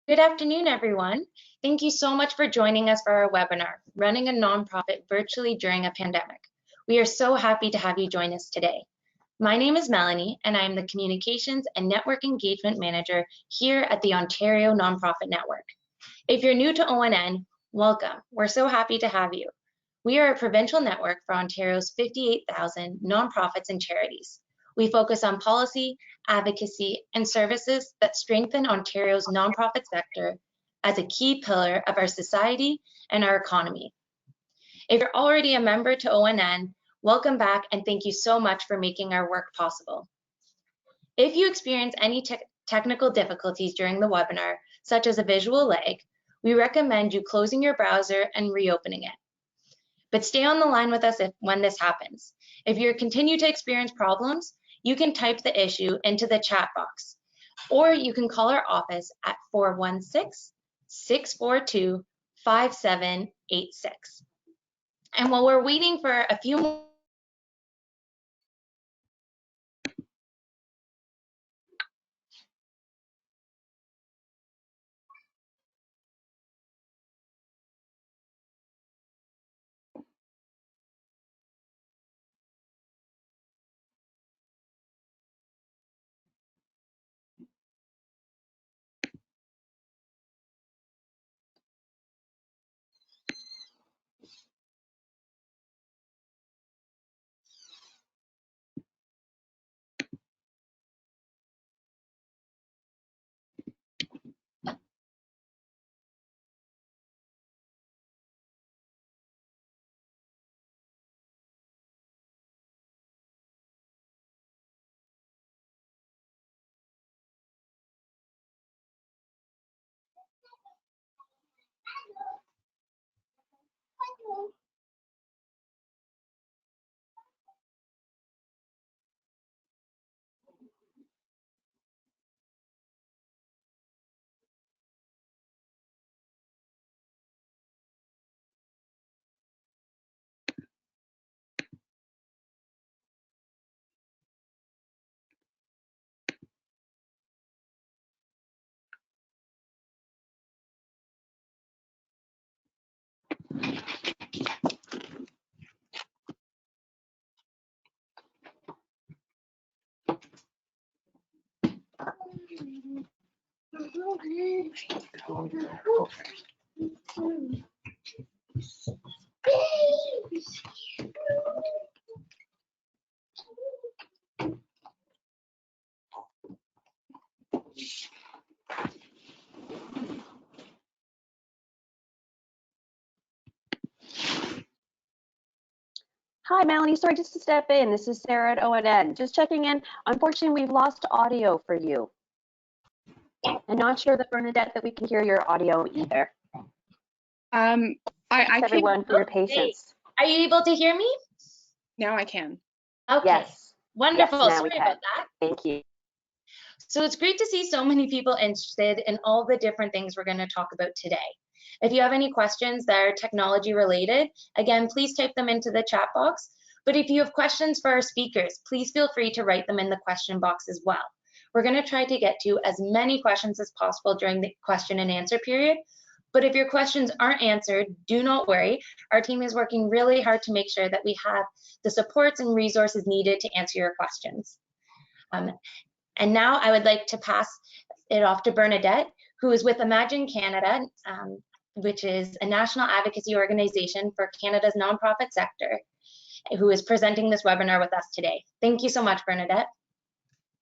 Good afternoon, everyone. Thank you so much for joining us for our webinar, Running a Nonprofit Virtually During a Pandemic. We are so happy to have you join us today. My name is Melanie, and I am the Communications and Network Engagement Manager here at the Ontario Nonprofit Network. If you're new to ONN, welcome. We're so happy to have you. We are a provincial network for Ontario's 58,000 nonprofits and charities. We focus on policy, advocacy, and services that strengthen Ontario's nonprofit sector as a key pillar of our society and our economy. If you're already a member to ONN, welcome back and thank you so much for making our work possible. If you experience any technical difficulties during the webinar, such as a visual lag, we recommend you closing your browser and reopening it. But stay on the line with us when this happens. If you continue to experience problems, you can type the issue into the chat box, or you can call our office at 416-642-5786. And while we're waiting for a few more, Hi, Melanie. Sorry, just to step in. This is Sarah at ONN. Just checking in. Unfortunately, we've lost audio for you. I'm not sure that Bernadette that we can hear your audio either. I Thanks everyone for your patience. are you able to hear me? Now I can. Okay, Yes. wonderful. Yes, now Sorry we can. about that. Thank you. So it's great to see so many people interested in all the different things we're going to talk about today. If you have any questions that are technology related, again, please type them into the chat box. But if you have questions for our speakers, please feel free to write them in the question box as well. We're going to try to get to as many questions as possible during the question and answer period. But if your questions aren't answered, do not worry. Our team is working really hard to make sure that we have the supports and resources needed to answer your questions. And now I would like to pass it off to Bernadette, who is with Imagine Canada, which is a national advocacy organization for Canada's nonprofit sector, who is presenting this webinar with us today. Thank you so much, Bernadette.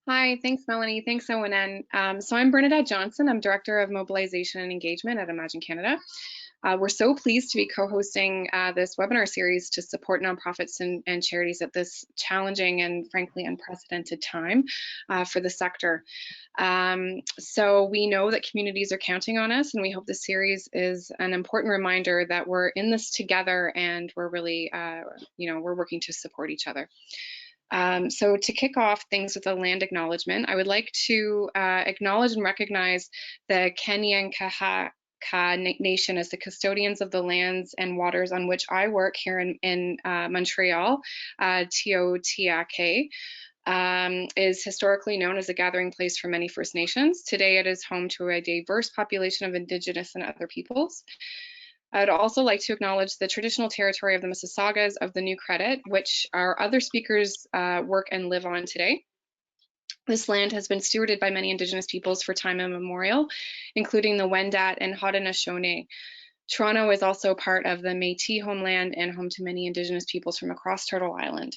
Hi, thanks, Melanie. Thanks, ONN. So I'm Bernadette Johnson. I'm Director of Mobilization and Engagement at Imagine Canada. We're so pleased to be co-hosting this webinar series to support nonprofits and charities at this challenging and frankly unprecedented time for the sector. So we know that communities are counting on us, and we hope this series is an important reminder that we're in this together and we're really, we're working to support each other. So to kick off things with a land acknowledgement, I would like to acknowledge and recognize the Kanyen'kehá:ka Nation as the custodians of the lands and waters on which I work here in Montreal, Tiohtià:ke. is historically known as a gathering place for many First Nations. Today, it is home to a diverse population of Indigenous and other peoples. I'd also like to acknowledge the traditional territory of the Mississaugas of the New Credit, which our other speakers work and live on today. This land has been stewarded by many Indigenous peoples for time immemorial, including the Wendat and Haudenosaunee. Toronto is also part of the Métis homeland and home to many Indigenous peoples from across Turtle Island.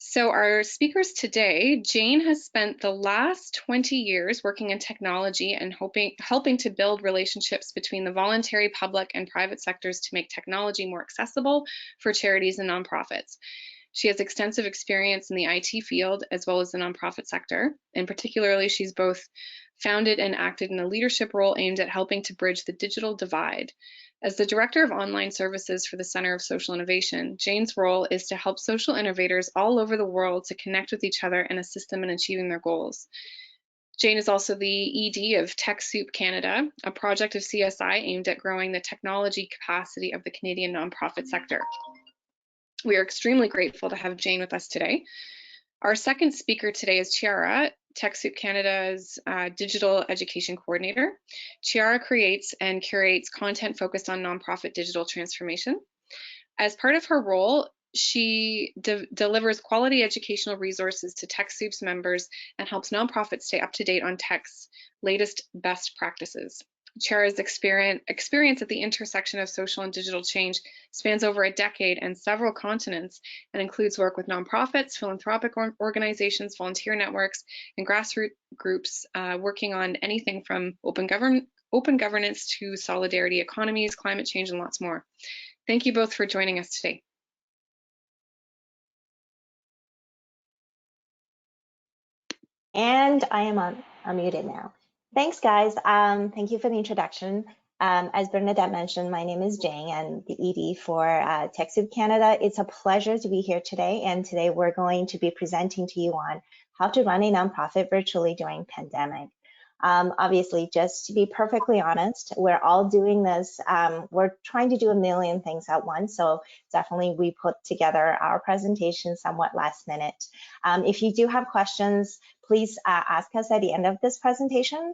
So our speakers today, Jane has spent the last 20 years working in technology and helping to build relationships between the voluntary, public, and private sectors to make technology more accessible for charities and nonprofits. She has extensive experience in the IT field as well as the nonprofit sector, and particularly she's both founded and acted in a leadership role aimed at helping to bridge the digital divide. As the Director of Online Services for the Center of Social Innovation, Jane's role is to help social innovators all over the world to connect with each other and assist them in achieving their goals. Jane is also the ED of TechSoup Canada, a project of CSI aimed at growing the technology capacity of the Canadian nonprofit sector. We are extremely grateful to have Jane with us today. Our second speaker today is Chiara, TechSoup Canada's digital education coordinator. Chiara creates and curates content focused on nonprofit digital transformation. As part of her role, she delivers quality educational resources to TechSoup's members and helps nonprofits stay up to date on tech's latest best practices. Chiara's experience at the intersection of social and digital change spans over a decade and several continents and includes work with nonprofits, philanthropic organizations, volunteer networks, and grassroots groups working on anything from open governance to solidarity economies, climate change, and lots more. Thank you both for joining us today. And I am unmuted now. Thanks, guys. Thank you for the introduction. As Bernadette mentioned, my name is Jane and the ED for TechSoup Canada. It's a pleasure to be here today. And today we're going to be presenting to you on how to run a nonprofit virtually during pandemic. Obviously, just to be perfectly honest, we're all doing this. We're trying to do a million things at once. So definitely we put together our presentation somewhat last minute. If you do have questions, please ask us at the end of this presentation.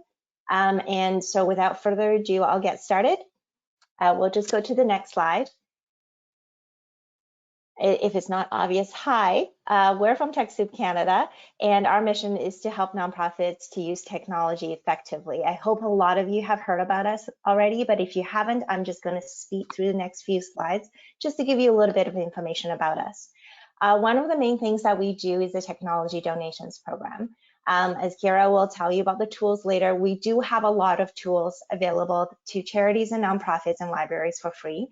And so without further ado, I'll get started. We'll just go to the next slide. If it's not obvious, hi, we're from TechSoup Canada, and our mission is to help nonprofits to use technology effectively. I hope a lot of you have heard about us already, but if you haven't, I'm just going to speed through the next few slides just to give you a little bit of information about us. One of the main things that we do is the technology donations program. As Kira will tell you about the tools later, we do have a lot of tools available to charities and nonprofits and libraries for free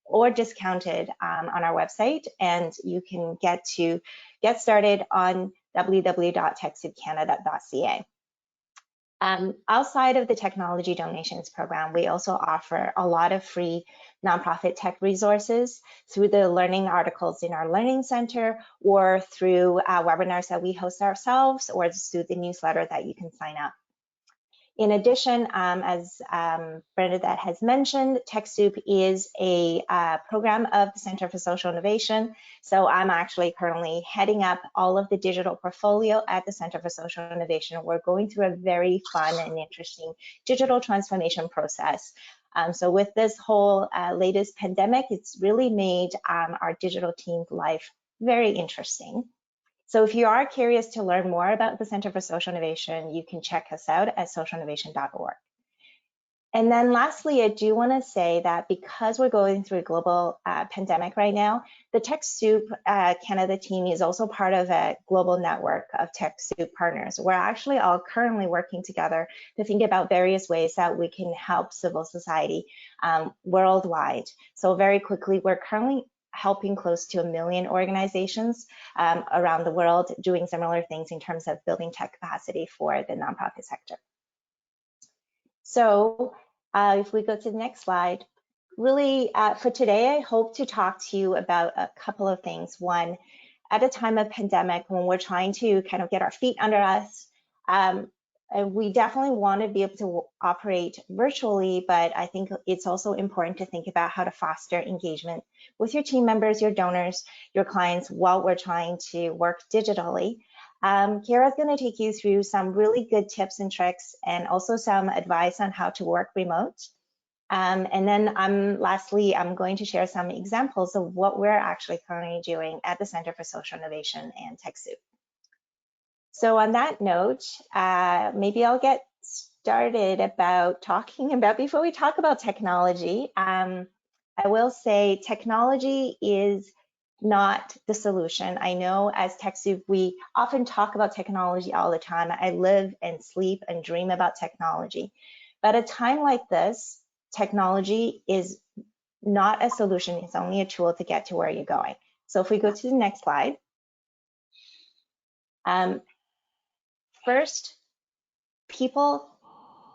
or discounted on our website, and you can get started on www.techsoupcanada.ca. Outside of the technology donations program, we also offer a lot of free nonprofit tech resources through the learning articles in our learning center or through webinars that we host ourselves or through the newsletter that you can sign up. In addition, as Bernadette has mentioned, TechSoup is a program of the Center for Social Innovation. So I'm actually currently heading up all of the digital portfolio at the Center for Social Innovation. We're going through a very fun and interesting digital transformation process. So with this whole latest pandemic, it's really made our digital team's life very interesting. So if you are curious to learn more about the Center for Social Innovation, you can check us out at socialinnovation.org. And then lastly, I do want to say that because we're going through a global pandemic right now, the TechSoup Canada team is also part of a global network of TechSoup partners. We're actually all currently working together to think about various ways that we can help civil society worldwide. So very quickly, we're currently helping close to 1 million organizations around the world doing similar things in terms of building tech capacity for the nonprofit sector. So if we go to the next slide, really for today, I hope to talk to you about a couple of things. One, at a time of pandemic, when we're trying to kind of get our feet under us, We definitely want to be able to operate virtually, but I think it's also important to think about how to foster engagement with your team members, your donors, your clients while we're trying to work digitally. Kara's going to take you through some really good tips and tricks and also some advice on how to work remote. And then lastly, I'm going to share some examples of what we're actually currently doing at the Center for Social Innovation and TechSoup. So on that note, maybe I'll get started about talking about, before we talk about technology, I will say technology is not the solution. I know as TechSoup, we often talk about technology all the time. I live and sleep and dream about technology. But at a time like this, technology is not a solution. It's only a tool to get to where you're going. So if we go to the next slide. First, people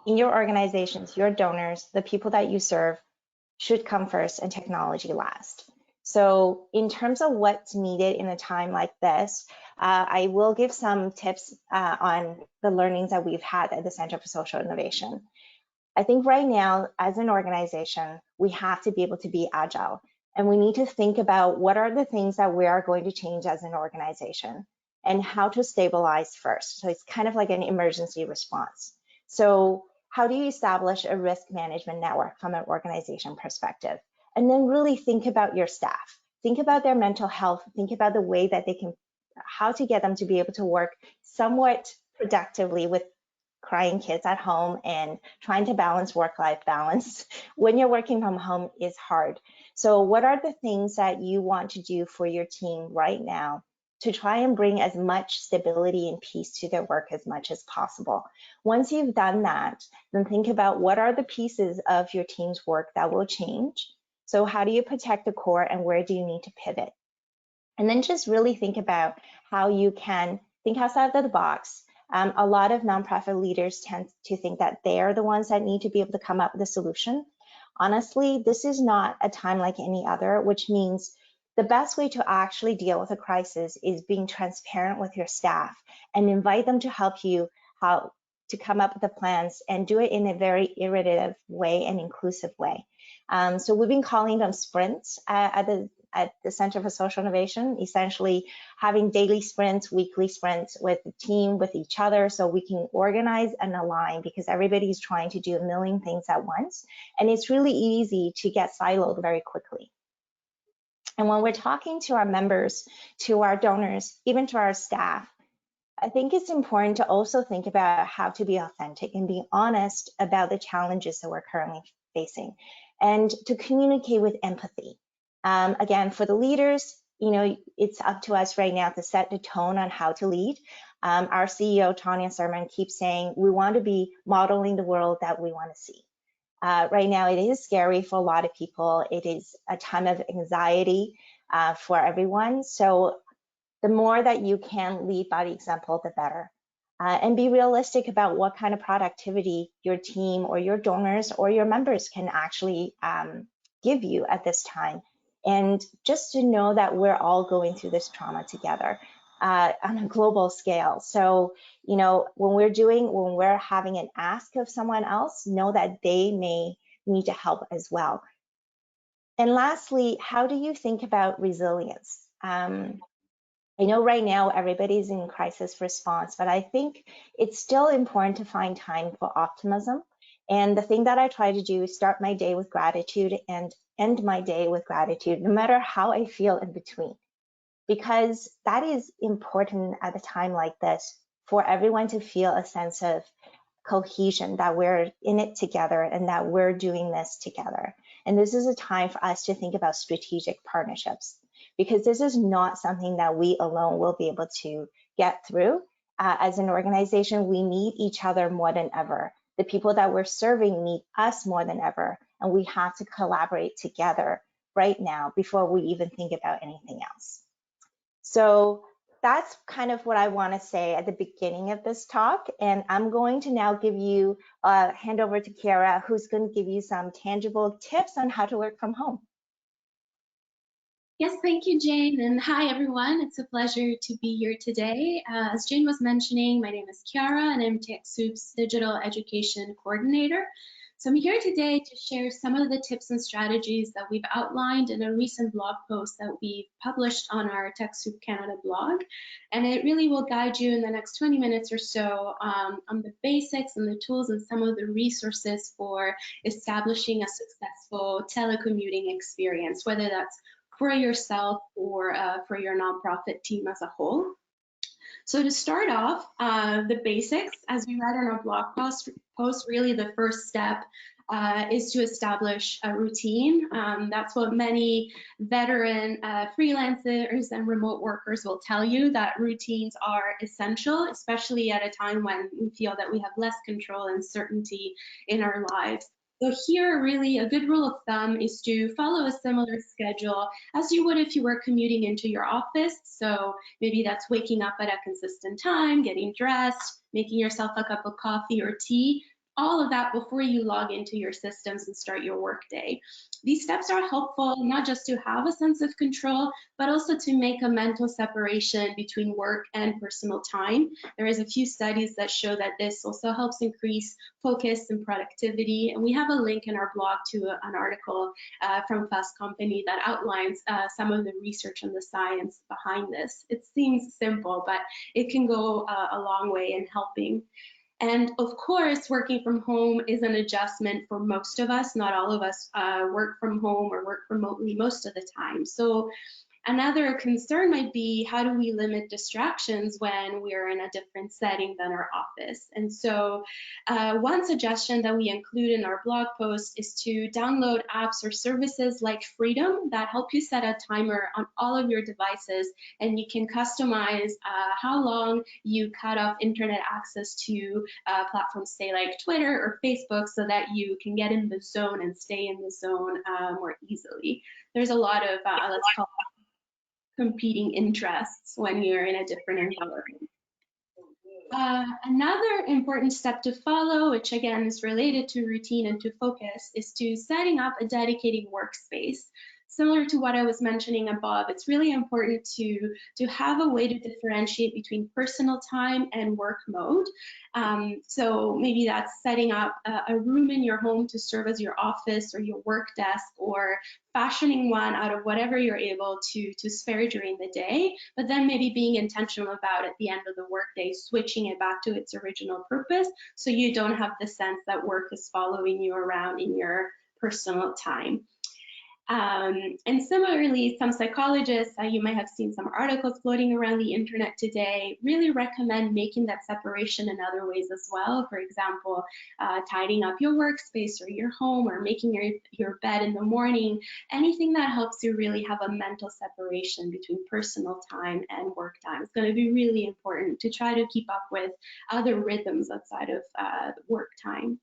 in your organizations, your donors, the people that you serve should come first and technology last. So in terms of what's needed in a time like this, I will give some tips on the learnings that we've had at the Center for Social Innovation. I think right now, as an organization, we have to be able to be agile, and we need to think about what are the things that we are going to change as an organization and how to stabilize first. So it's kind of like an emergency response. So how do you establish a risk management network from an organization perspective? And then really think about your staff. Think about their mental health. Think about the way that they can, how to get them to be able to work somewhat productively with crying kids at home, and trying to balance work-life balance when you're working from home is hard. So what are the things that you want to do for your team right now to try and bring as much stability and peace to their work as much as possible? Once you've done that, then think about what are the pieces of your team's work that will change. So how do you protect the core, and where do you need to pivot? And then just really think about how you can think outside of the box. A lot of nonprofit leaders tend to think that they are the ones that need to be able to come up with a solution. Honestly, this is not a time like any other, which means the best way to actually deal with a crisis is being transparent with your staff and invite them to help you how to come up with the plans, and do it in a very iterative way and inclusive way. So we've been calling them sprints at the Center for Social Innovation, essentially having daily sprints, weekly sprints with the team, with each other, so we can organize and align, because everybody's trying to do a million things at once. And it's really easy to get siloed very quickly. And when we're talking to our members, to our donors, even to our staff, I think it's important to also think about how to be authentic and be honest about the challenges that we're currently facing, and to communicate with empathy. Again, for the leaders, it's up to us right now to set the tone on how to lead. Our CEO, Tanya Sermon, keeps saying we want to be modeling the world that we want to see. Right now, it is scary for a lot of people. It is a time of anxiety for everyone. So the more that you can lead by the example, the better. And be realistic about what kind of productivity your team or your donors or your members can actually give you at this time. And just to know that we're all going through this trauma together on a global scale. So, when we're having an ask of someone else, know that they may need to help as well. And lastly, how do you think about resilience? I know right now everybody's in crisis response, but I think it's still important to find time for optimism. And the thing that I try to do is start my day with gratitude and end my day with gratitude, no matter how I feel in between. Because that is important at a time like this, for everyone to feel a sense of cohesion, that we're in it together and that we're doing this together. And this is a time for us to think about strategic partnerships, because this is not something that we alone will be able to get through. As an organization, we need each other more than ever. The people that we're serving need us more than ever, and we have to collaborate together right now before we even think about anything else. So that's kind of what I want to say at the beginning of this talk. And I'm going to now hand over to Kara, who's going to give you some tangible tips on how to work from home. Yes, thank you, Jane, and hi, everyone. It's a pleasure to be here today. As Jane was mentioning, my name is Kiara, and I'm TechSoup's Digital Education Coordinator. So I'm here today to share some of the tips and strategies that we've outlined in a recent blog post that we published on our TechSoup Canada blog. And it really will guide you in the next 20 minutes or so on the basics and the tools and some of the resources for establishing a successful telecommuting experience, whether that's for yourself or for your nonprofit team as a whole. So to start off, the basics, as we read in our blog post, really the first step is to establish a routine. That's what many veteran freelancers and remote workers will tell you, that routines are essential, especially at a time when we feel that we have less control and certainty in our lives. So here, really, a good rule of thumb is to follow a similar schedule as you would if you were commuting into your office. So maybe that's waking up at a consistent time, getting dressed, making yourself a cup of coffee or tea, all of that before you log into your systems and start your workday. These steps are helpful not just to have a sense of control, but also to make a mental separation between work and personal time. There is a few studies that show that this also helps increase focus and productivity. And we have a link in our blog to an article from Fast Company that outlines some of the research and the science behind this. It seems simple, but it can go a long way in helping. And of course, working from home is an adjustment for most of us. Not all of us work from home or work remotely most of the time. So another concern might be, how do we limit distractions when we're in a different setting than our office? And so one suggestion that we include in our blog post is to download apps or services like Freedom that help you set a timer on all of your devices, and you can customize how long you cut off internet access to platforms, say like Twitter or Facebook, so that you can get in the zone and stay in the zone more easily. There's a lot of, let's call it, competing interests when you're in a different environment. Another important step to follow, which again is related to routine and to focus, is to setting up a dedicated workspace. Similar to what I was mentioning above, it's really important to have a way to differentiate between personal time and work mode. So maybe that's setting up a room in your home to serve as your office or your work desk, or fashioning one out of whatever you're able to spare during the day, but then maybe being intentional about at the end of the workday, switching it back to its original purpose, so you don't have the sense that work is following you around in your personal time. And similarly, some psychologists, you might have seen some articles floating around the internet today, really recommend making that separation in other ways as well. For example, tidying up your workspace or your home, or making your bed in the morning, anything that helps you really have a mental separation between personal time and work time is going to be really important to try to keep up with other rhythms outside of work time.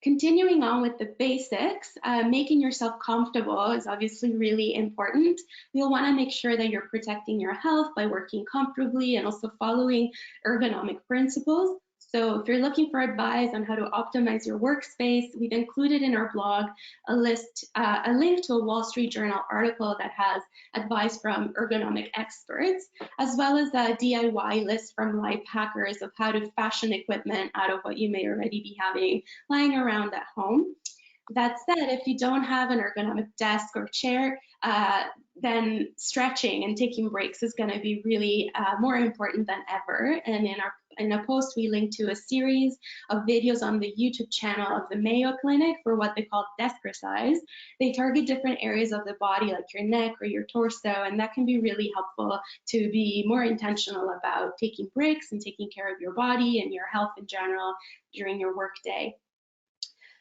Continuing on with the basics, making yourself comfortable is obviously really important. You'll want to make sure that you're protecting your health by working comfortably and also following ergonomic principles. So if you're looking for advice on how to optimize your workspace, we've included in our blog a link to a Wall Street Journal article that has advice from ergonomic experts, as well as a DIY list from life hackers of how to fashion equipment out of what you may already be having lying around at home. That said, if you don't have an ergonomic desk or chair, then stretching and taking breaks is going to be really more important than ever. And in a post, we linked to a series of videos on the YouTube channel of the Mayo Clinic for what they call Deskercise. They target different areas of the body, like your neck or your torso, and that can be really helpful to be more intentional about taking breaks and taking care of your body and your health in general during your workday.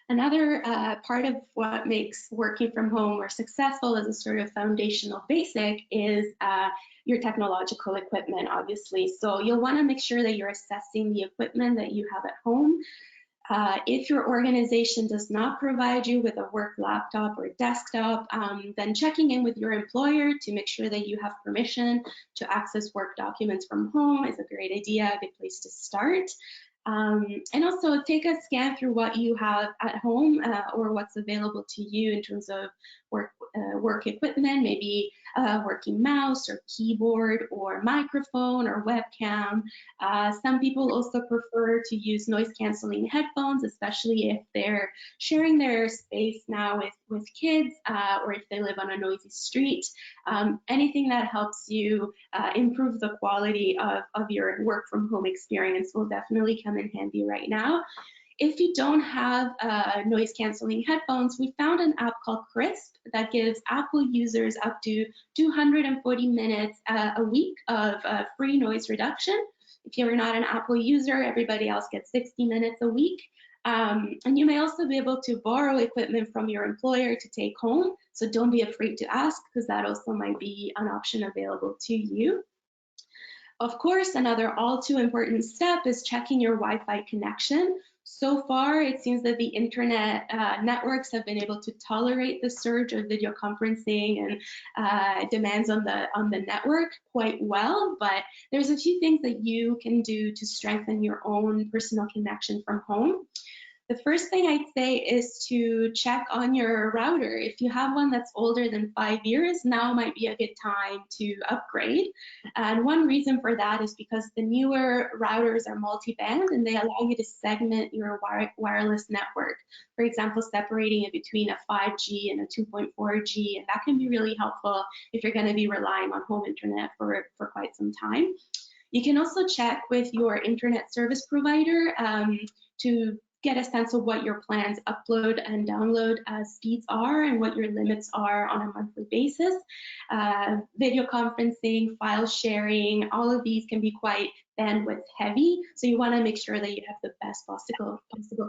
Another part of what makes working from home more successful as a sort of foundational basic is your technological equipment, obviously. So you'll want to make sure that you're assessing the equipment that you have at home. If your organization does not provide you with a work laptop or desktop, then checking in with your employer to make sure that you have permission to access work documents from home is a great idea, a good place to start. And also take a scan through what you have at home or what's available to you in terms of work equipment, maybe a working mouse or keyboard or microphone or webcam. Some people also prefer to use noise canceling headphones, especially if they're sharing their space now with kids or if they live on a noisy street. Anything that helps you improve the quality of your work from home experience will definitely come in handy right now. If you don't have noise canceling headphones, we found an app called Crisp that gives Apple users up to 240 minutes a week of free noise reduction. If you're not an Apple user, everybody else gets 60 minutes a week. And you may also be able to borrow equipment from your employer to take home. So don't be afraid to ask, because that also might be an option available to you. Of course, another all too important step is checking your Wi-Fi connection. So far, it seems that the internet networks have been able to tolerate the surge of video conferencing and demands on the network quite well, but there's a few things that you can do to strengthen your own personal connection from home. The first thing I'd say is to check on your router. If you have one that's older than 5 years, now might be a good time to upgrade. And one reason for that is because the newer routers are multi-band and they allow you to segment your wireless network. For example, separating it between a 5G and a 2.4G, and that can be really helpful if you're going to be relying on home internet for quite some time. You can also check with your internet service provider to get a sense of what your plans upload and download speeds are and what your limits are on a monthly basis. Video conferencing, file sharing, all of these can be quite bandwidth heavy, so you want to make sure that you have the best possible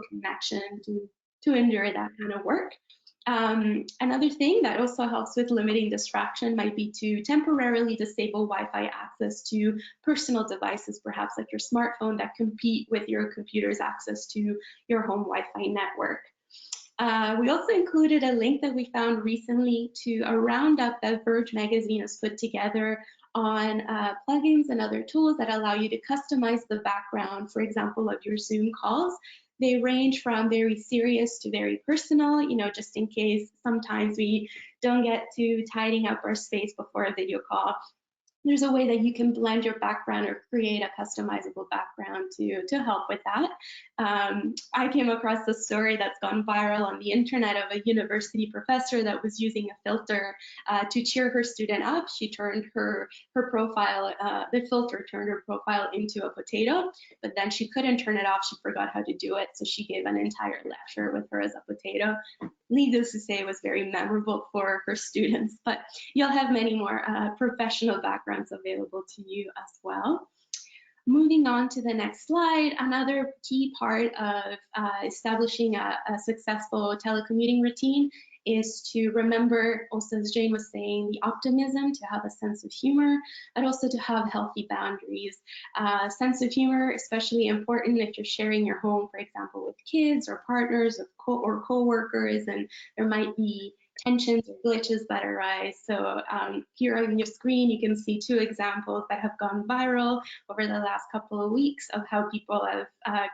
connection to endure that kind of work. Another thing that also helps with limiting distraction might be to temporarily disable Wi-Fi access to personal devices, perhaps like your smartphone, that compete with your computer's access to your home Wi-Fi network. We also included a link that we found recently to a roundup that Verge magazine has put together on plugins and other tools that allow you to customize the background, for example, of your Zoom calls. They range from very serious to very personal, just in case sometimes we don't get to tidying up our space before a video call. There's a way that you can blend your background or create a customizable background to help with that. I came across a story that's gone viral on the internet of a university professor that was using a filter to cheer her student up. She turned her profile, the filter turned her profile into a potato, but then she couldn't turn it off. She forgot how to do it, so she gave an entire lecture with her as a potato. Needless to say, it was very memorable for her students, but you'll have many more professional backgrounds available to you as well. Moving on to the next slide, another key part of establishing a successful telecommuting routine is to remember, also as Jane was saying, the optimism, to have a sense of humor, and also to have healthy boundaries. Sense of humor, especially important if you're sharing your home, for example, with kids or partners or co-workers, and there might be tensions or glitches that arise. So here on your screen, you can see two examples that have gone viral over the last couple of weeks of how people have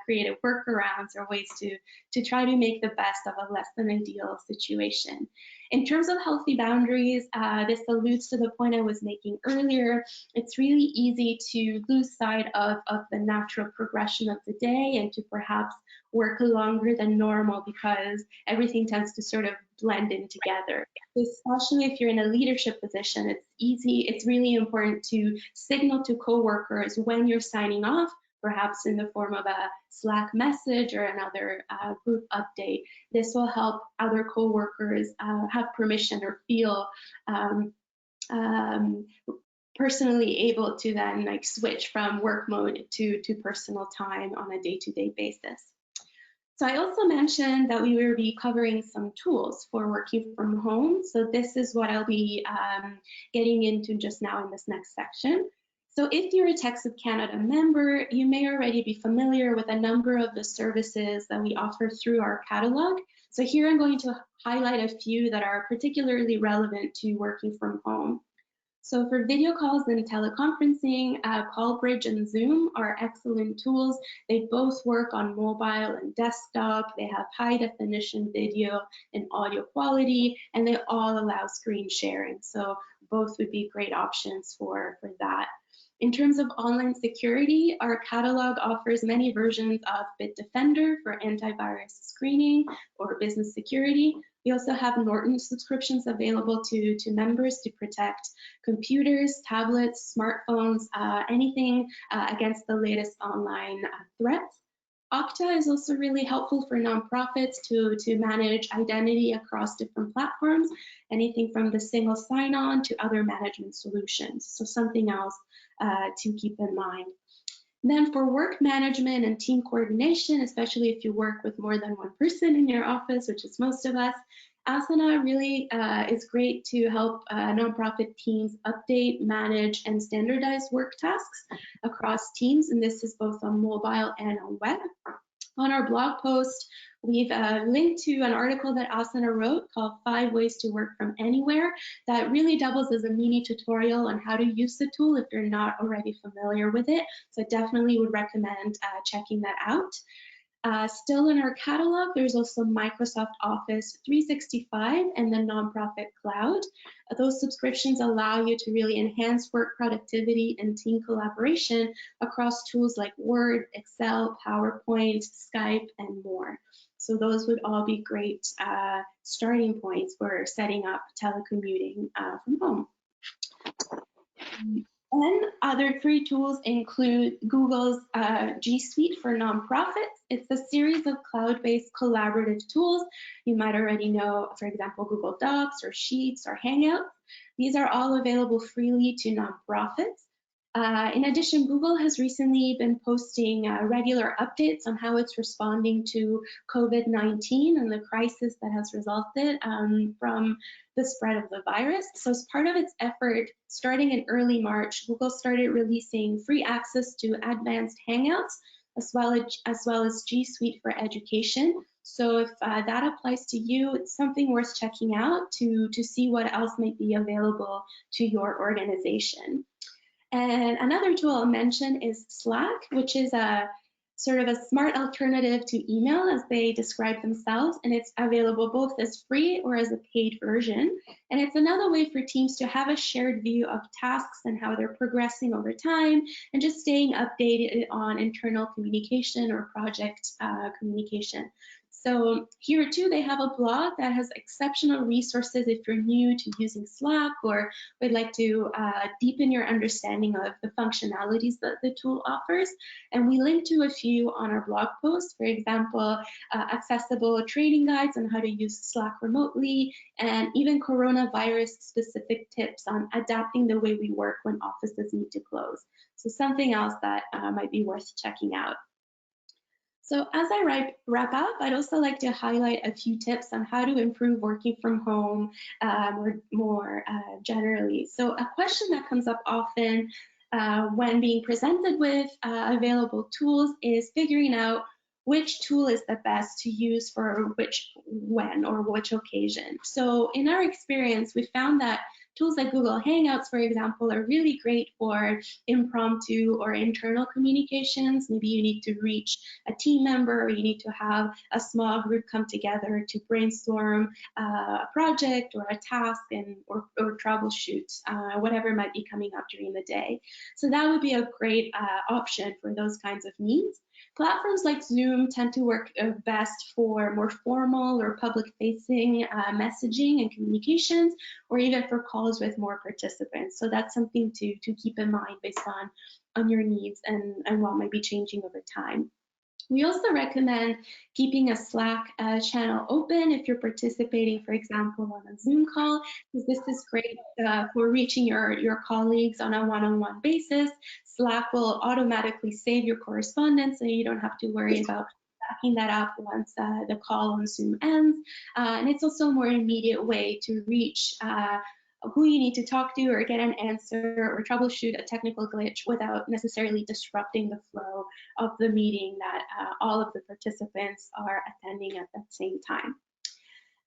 created workarounds or ways to try to make the best of a less than ideal situation. In terms of healthy boundaries, this alludes to the point I was making earlier. It's really easy to lose sight of the natural progression of the day and to perhaps work longer than normal because everything tends to sort of blend in together. Especially if you're in a leadership position, it's really important to signal to coworkers when you're signing off, perhaps in the form of a Slack message or another group update. This will help other coworkers have permission or feel personally able to then switch from work mode to personal time on a day-to-day basis. So I also mentioned that we will be covering some tools for working from home. So this is what I'll be getting into just now in this next section. So if you're a Techs of Canada member, you may already be familiar with a number of the services that we offer through our catalog. So here I'm going to highlight a few that are particularly relevant to working from home. So for video calls and teleconferencing, CallBridge and Zoom are excellent tools. They both work on mobile and desktop. They have high definition video and audio quality, and they all allow screen sharing. So both would be great options for that. In terms of online security, our catalog offers many versions of Bitdefender for antivirus screening or business security. We also have Norton subscriptions available to members to protect computers, tablets, smartphones, anything against the latest online threats. Okta is also really helpful for nonprofits to manage identity across different platforms, anything from the single sign-on to other management solutions. So something else to keep in mind. Then for work management and team coordination, especially if you work with more than one person in your office, which is most of us, Asana really is great to help nonprofit teams update, manage, and standardize work tasks across teams, and this is both on mobile and on web. On our blog post, we've linked to an article that Asana wrote called 5 Ways to Work from Anywhere that really doubles as a mini tutorial on how to use the tool if you're not already familiar with it. So I definitely would recommend checking that out. Still in our catalog, there's also Microsoft Office 365 and the Nonprofit Cloud. Those subscriptions allow you to really enhance work productivity and team collaboration across tools like Word, Excel, PowerPoint, Skype, and more. So those would all be great starting points for setting up telecommuting from home. And other free tools include Google's G Suite for nonprofits. It's a series of cloud-based collaborative tools. You might already know, for example, Google Docs or Sheets or Hangouts. These are all available freely to nonprofits. In addition, Google has recently been posting regular updates on how it's responding to COVID-19 and the crisis that has resulted from the spread of the virus. So as part of its effort, starting in early March, Google started releasing free access to advanced Hangouts, as well as G Suite for education. So if that applies to you, it's something worth checking out to see what else might be available to your organization. And another tool I'll mention is Slack, which is a sort of a smart alternative to email, as they describe themselves, and it's available both as free or as a paid version. And it's another way for teams to have a shared view of tasks and how they're progressing over time, and just staying updated on internal communication or project communication. So here too, they have a blog that has exceptional resources if you're new to using Slack or would like to deepen your understanding of the functionalities that the tool offers. And we link to a few on our blog post, for example, accessible training guides on how to use Slack remotely, and even coronavirus specific tips on adapting the way we work when offices need to close. So something else that might be worth checking out. So as I wrap up, I'd also like to highlight a few tips on how to improve working from home more generally. So a question that comes up often when being presented with available tools is figuring out which tool is the best to use for when or which occasion. So in our experience, we found that tools like Google Hangouts, for example, are really great for impromptu or internal communications. Maybe you need to reach a team member, or you need to have a small group come together to brainstorm a project or a task or troubleshoot whatever might be coming up during the day. So that would be a great option for those kinds of needs. Platforms like Zoom tend to work best for more formal or public-facing messaging and communications, or even for calls with more participants. So that's something to keep in mind based on your needs and what might be changing over time. We also recommend keeping a Slack channel open if you're participating, for example, on a Zoom call, because this is great for reaching your colleagues on a one-on-one basis. Slack will automatically save your correspondence, so you don't have to worry about backing that up once the call on Zoom ends. And it's also a more immediate way to reach who you need to talk to or get an answer or troubleshoot a technical glitch without necessarily disrupting the flow of the meeting that all of the participants are attending at that same time.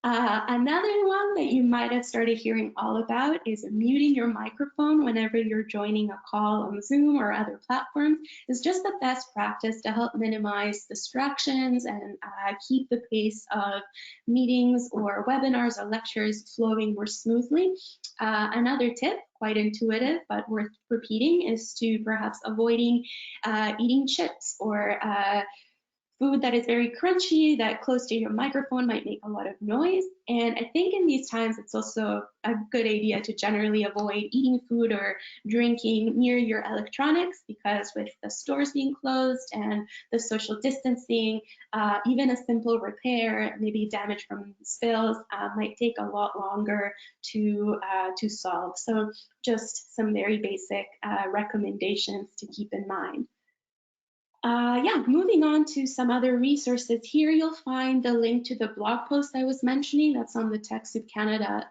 Another one that you might have started hearing all about is muting your microphone whenever you're joining a call on Zoom or other platforms. It's just the best practice to help minimize distractions and keep the pace of meetings or webinars or lectures flowing more smoothly. Another tip, quite intuitive but worth repeating, is to perhaps avoiding eating chips or food that is very crunchy, that close to your microphone might make a lot of noise. And I think in these times, it's also a good idea to generally avoid eating food or drinking near your electronics, because with the stores being closed and the social distancing, even a simple repair, maybe damage from spills, might take a lot longer to solve. So just some very basic recommendations to keep in mind. Yeah, moving on to some other resources. Here you'll find the link to the blog post I was mentioning. That's on the TechSoup Canada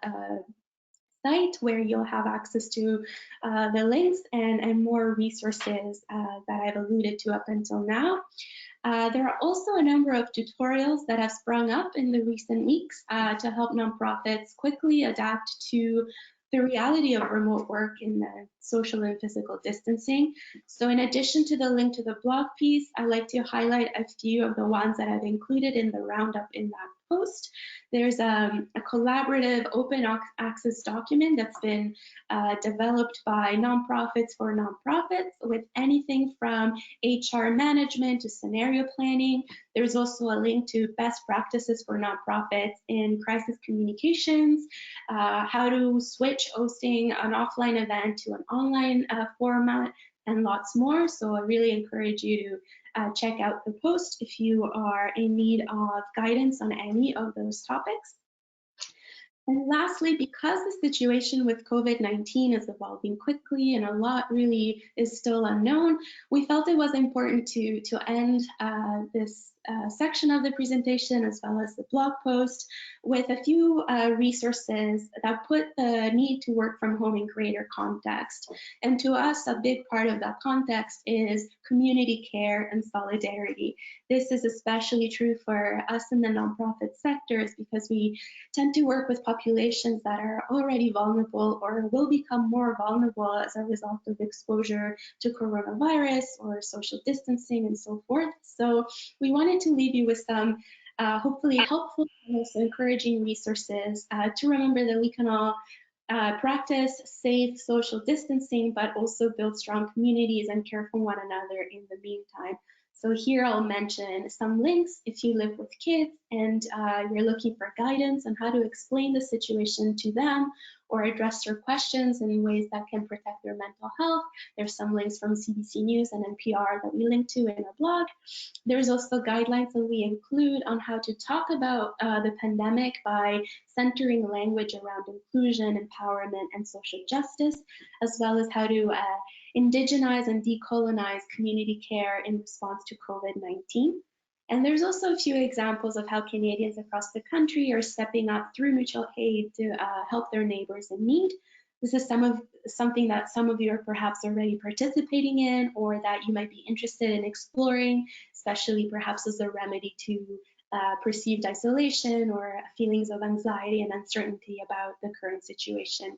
site, where you'll have access to the links and more resources that I've alluded to up until now. There are also a number of tutorials that have sprung up in the recent weeks to help nonprofits quickly adapt to the reality of remote work in the social and physical distancing. So in addition to the link to the blog piece, I'd like to highlight a few of the ones that I've included in the roundup in that post. There's a collaborative open access document that's been developed by nonprofits for nonprofits, with anything from HR management to scenario planning. There's also a link to best practices for nonprofits in crisis communications, how to switch hosting an offline event to an online format, and lots more. So I really encourage you to check out the post if you are in need of guidance on any of those topics. And lastly, because the situation with COVID-19 is evolving quickly and a lot really is still unknown, we felt it was important to end this section of the presentation, as well as the blog post, with a few resources that put the need to work from home in greater context. And to us, a big part of that context is community care and solidarity. This is especially true for us in the nonprofit sectors, because we tend to work with populations that are already vulnerable or will become more vulnerable as a result of exposure to coronavirus or social distancing and so forth. So we wanted to leave you with some hopefully helpful and also encouraging resources to remember that we can all practice safe social distancing, but also build strong communities and care for one another in the meantime. So here I'll mention some links if you live with kids and you're looking for guidance on how to explain the situation to them or address their questions in ways that can protect their mental health. There's some links from CBC News and NPR that we link to in our blog. There's also guidelines that we include on how to talk about the pandemic by centering language around inclusion, empowerment, and social justice, as well as how to indigenize and decolonize community care in response to COVID-19. And there's also a few examples of how Canadians across the country are stepping up through mutual aid to help their neighbors in need. This is something that some of you are perhaps already participating in, or that you might be interested in exploring, especially perhaps as a remedy to perceived isolation or feelings of anxiety and uncertainty about the current situation.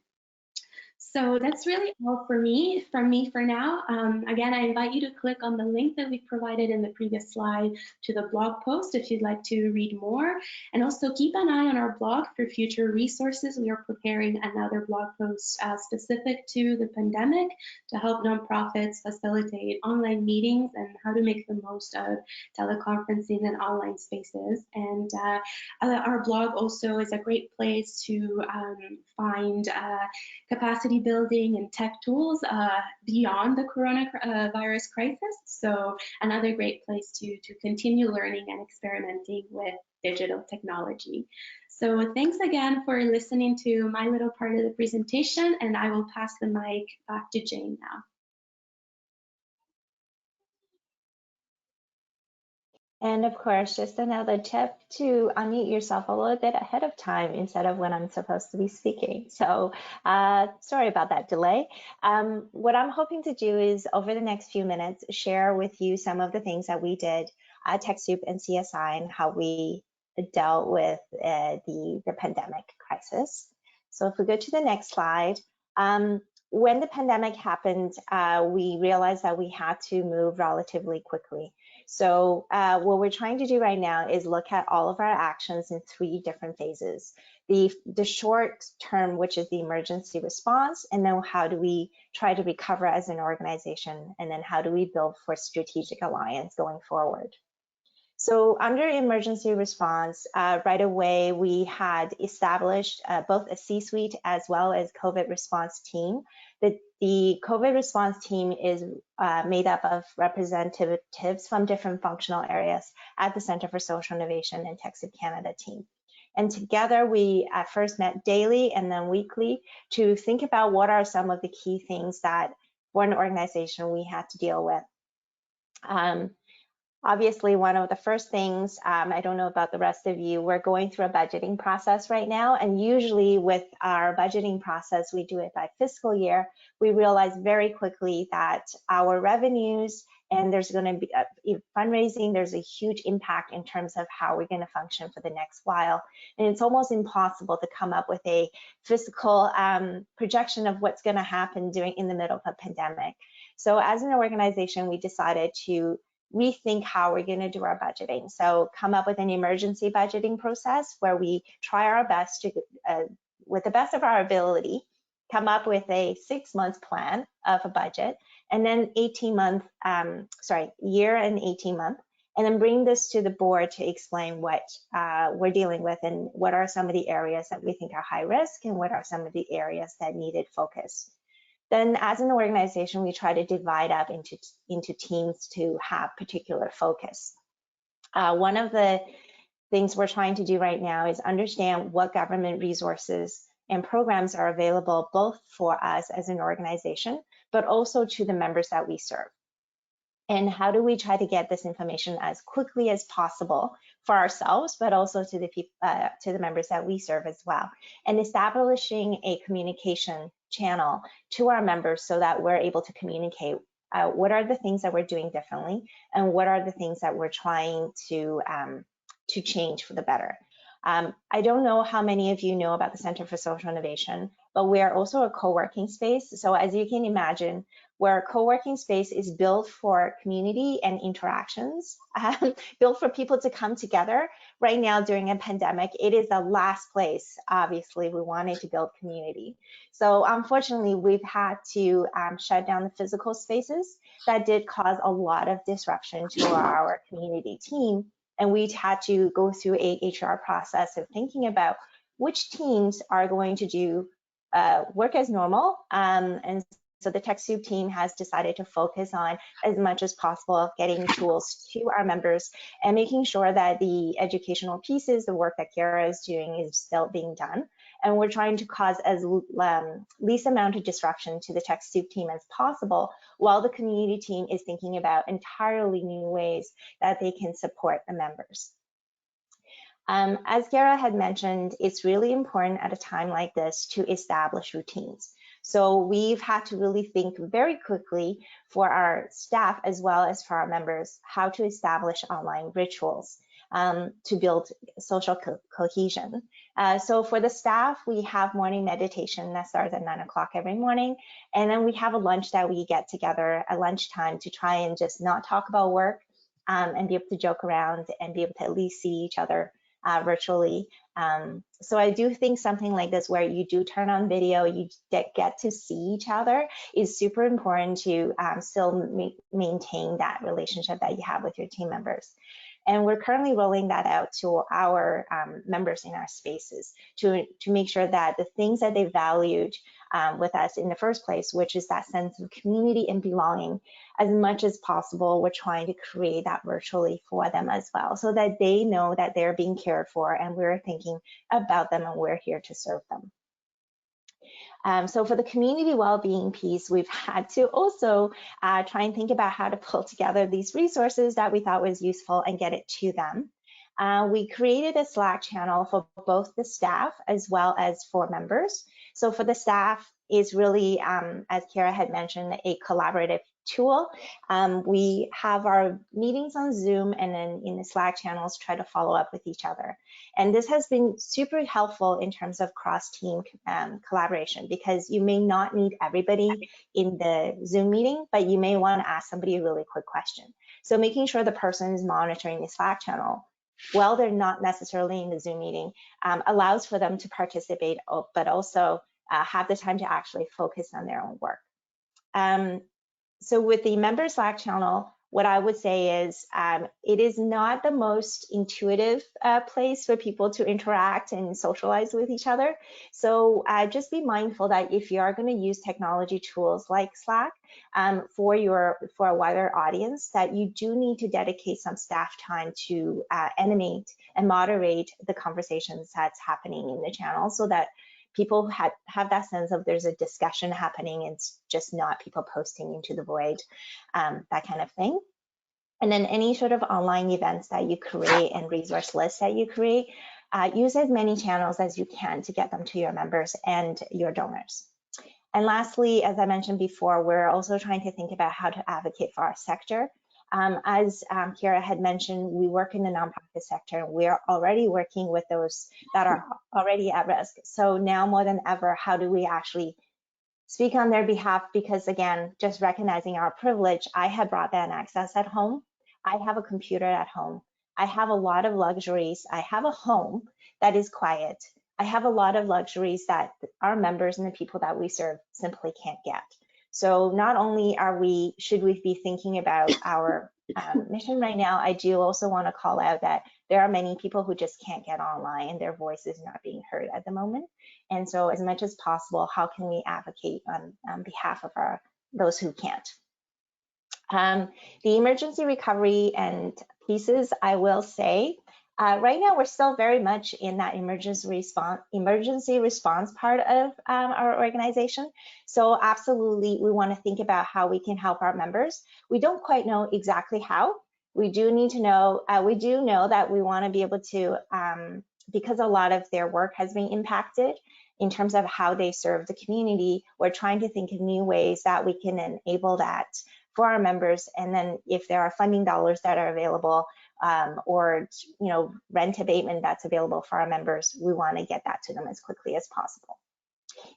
So that's really all from me for now. Again, I invite you to click on the link that we provided in the previous slide to the blog post if you'd like to read more. And also keep an eye on our blog for future resources. We are preparing another blog post specific to the pandemic to help nonprofits facilitate online meetings and how to make the most of teleconferencing and online spaces. And our blog also is a great place to find capacity building and tech tools beyond the coronavirus crisis. So another great place to continue learning and experimenting with digital technology. So thanks again for listening to my little part of the presentation, and I will pass the mic back to Jane now. And of course, just another tip to unmute yourself a little bit ahead of time instead of when I'm supposed to be speaking. So sorry about that delay. What I'm hoping to do is over the next few minutes, share with you some of the things that we did at TechSoup and CSI and how we dealt with the pandemic crisis. So if we go to the next slide, when the pandemic happened, we realized that we had to move relatively quickly. So what we're trying to do right now is look at all of our actions in 3 different phases. The short term, which is the emergency response, and then how do we try to recover as an organization, and then how do we build for strategic alliance going forward. So under emergency response, right away, we had established both a C-suite as well as COVID response team. The COVID response team is made up of representatives from different functional areas at the Center for Social Innovation and TechSoup Canada team. And together, we at first met daily and then weekly to think about what are some of the key things that for an organization we had to deal with. Obviously, one of the first things, I don't know about the rest of you, we're going through a budgeting process right now. And usually with our budgeting process, we do it by fiscal year. We realize very quickly that our revenues and there's going to be fundraising, there's a huge impact in terms of how we're going to function for the next while. And it's almost impossible to come up with a fiscal projection of what's going to happen in the middle of a pandemic. So as an organization, we decided to rethink how we're going to do our budgeting. So come up with an emergency budgeting process where we try our best to, with the best of our ability, come up with a 6-month plan of a budget, and then year and 18 month, and then bring this to the board to explain what we're dealing with and what are some of the areas that we think are high risk and what are some of the areas that needed focus. Then as an organization, we try to divide up into teams to have particular focus. One of the things we're trying to do right now is understand what government resources and programs are available both for us as an organization, but also to the members that we serve. And how do we try to get this information as quickly as possible for ourselves, but also to the members that we serve as well, and establishing a communication channel to our members so that we're able to communicate what are the things that we're doing differently and what are the things that we're trying to change for the better. I don't know how many of you know about the Center for Social Innovation, but we are also a co-working space. So as you can imagine, where a co-working space is built for community and interactions, built for people to come together. Right now during a pandemic, it is the last place, obviously, we wanted to build community. So unfortunately, we've had to shut down the physical spaces. That did cause a lot of disruption to our community team. And we had to go through a HR process of thinking about which teams are going to do work as normal. And so the TechSoup team has decided to focus on as much as possible getting tools to our members and making sure that the educational pieces, the work that Kara is doing is still being done. And we're trying to cause as least amount of disruption to the TechSoup team as possible, while the community team is thinking about entirely new ways that they can support the members. As Kara had mentioned, it's really important at a time like this to establish routines. So we've had to really think very quickly for our staff as well as for our members how to establish online rituals to build social cohesion. So for the staff, we have morning meditation that starts at 9 o'clock every morning. And then we have a lunch that we get together at lunchtime to try and just not talk about work and be able to joke around and be able to at least see each other virtually. So I do think something like this where you do turn on video, you get to see each other is super important to still maintain that relationship that you have with your team members. And we're currently rolling that out to our members in our spaces to make sure that the things that they valued with us in the first place, which is that sense of community and belonging, as much as possible, we're trying to create that virtually for them as well, so that they know that they're being cared for and we're thinking about them and we're here to serve them. So for the community well-being piece, we've had to also try and think about how to pull together these resources that we thought was useful and get it to them. We created a Slack channel for both the staff as well as for members. So for the staff is really, as Kara had mentioned, a collaborative tool. We have our meetings on Zoom, and then in the Slack channels try to follow up with each other. And this has been super helpful in terms of cross-team collaboration, because you may not need everybody in the Zoom meeting, but you may want to ask somebody a really quick question. So making sure the person is monitoring the Slack channel while they're not necessarily in the Zoom meeting allows for them to participate, but also have the time to actually focus on their own work. So with the member Slack channel, what I would say is it is not the most intuitive place for people to interact and socialize with each other. So just be mindful that if you are going to use technology tools like Slack for a wider audience, that you do need to dedicate some staff time to animate and moderate the conversations that's happening in the channel, so that people have that sense of there's a discussion happening, and it's just not people posting into the void, that kind of thing. And then any sort of online events that you create and resource lists that you create, use as many channels as you can to get them to your members and your donors. And lastly, as I mentioned before, we're also trying to think about how to advocate for our sector. As Kira had mentioned, we work in the nonprofit sector, and we are already working with those that are already at risk. So now more than ever, how do we actually speak on their behalf? Because again, just recognizing our privilege, I have broadband access at home. I have a computer at home. I have a lot of luxuries. I have a home that is quiet. I have a lot of luxuries that our members and the people that we serve simply can't get. So not only should we be thinking about our mission right now, I do also want to call out that there are many people who just can't get online, and their voice is not being heard at the moment. And so as much as possible, how can we advocate on behalf of those who can't? The emergency recovery and pieces, I will say, right now we're still very much in that emergency response part of our organization. So absolutely, we want to think about how we can help our members. We don't quite know exactly how. We do need to know, we do know that we want to be able to, because a lot of their work has been impacted in terms of how they serve the community, we're trying to think of new ways that we can enable that for our members. And then if there are funding dollars that are available, or rent abatement that's available for our members, we want to get that to them as quickly as possible.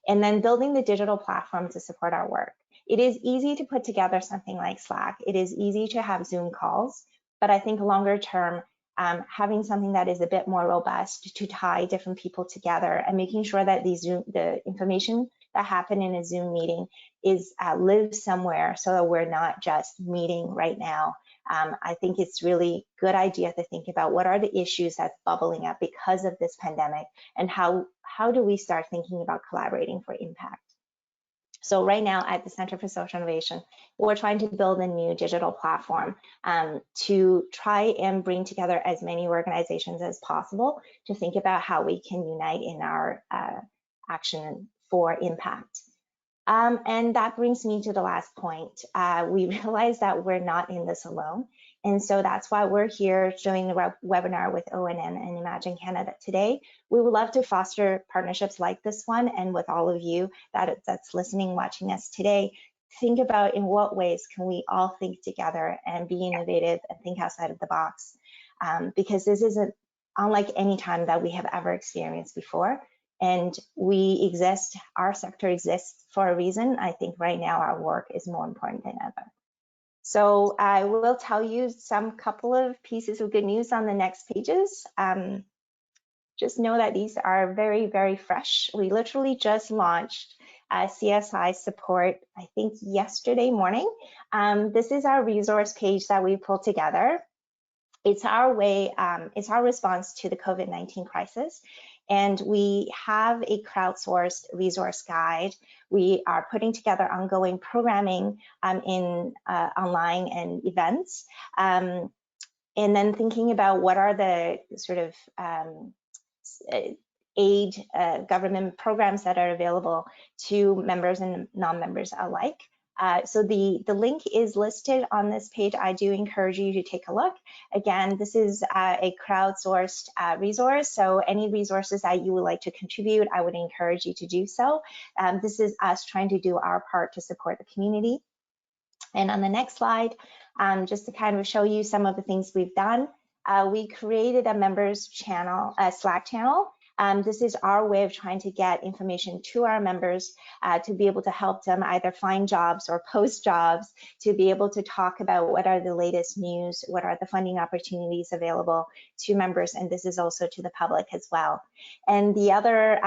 And then building the digital platform to support our work. It is easy to put together something like Slack. It is easy to have Zoom calls, but I think longer term, having something that is a bit more robust to tie different people together, and making sure that the information that happen in a Zoom meeting is lives somewhere, so that we're not just meeting right now. I think it's really good idea to think about what are the issues that's bubbling up because of this pandemic, and how do we start thinking about collaborating for impact. So right now at the Center for Social Innovation, we're trying to build a new digital platform to try and bring together as many organizations as possible to think about how we can unite in our action for impact. And that brings me to the last point. We realize that we're not in this alone. And so that's why we're here doing the webinar with ONN and Imagine Canada today. We would love to foster partnerships like this one, and with all of you that's listening, watching us today, think about in what ways can we all think together and be innovative and think outside of the box. Because this isn't unlike any time that we have ever experienced before. And we exist, our sector exists for a reason. I think right now our work is more important than ever. So I will tell you some couple of pieces of good news on the next pages. Just know that these are very, very fresh. We literally just launched CSI support, I think yesterday morning. This is our resource page that we pulled together. It's our way, it's our response to the COVID-19 crisis. And we have a crowdsourced resource guide. We are putting together ongoing programming in online and events. And then thinking about what are the sort of aid government programs that are available to members and non-members alike. So the link is listed on this page. I do encourage you to take a look. Again, this is a crowdsourced resource, so any resources that you would like to contribute, I would encourage you to do so. This is us trying to do our part to support the community. And on the next slide, just to kind of show you some of the things we've done, we created a members channel, a Slack channel. This is our way of trying to get information to our members to be able to help them either find jobs or post jobs, to be able to talk about what are the latest news, what are the funding opportunities available to members, and this is also to the public as well. And the other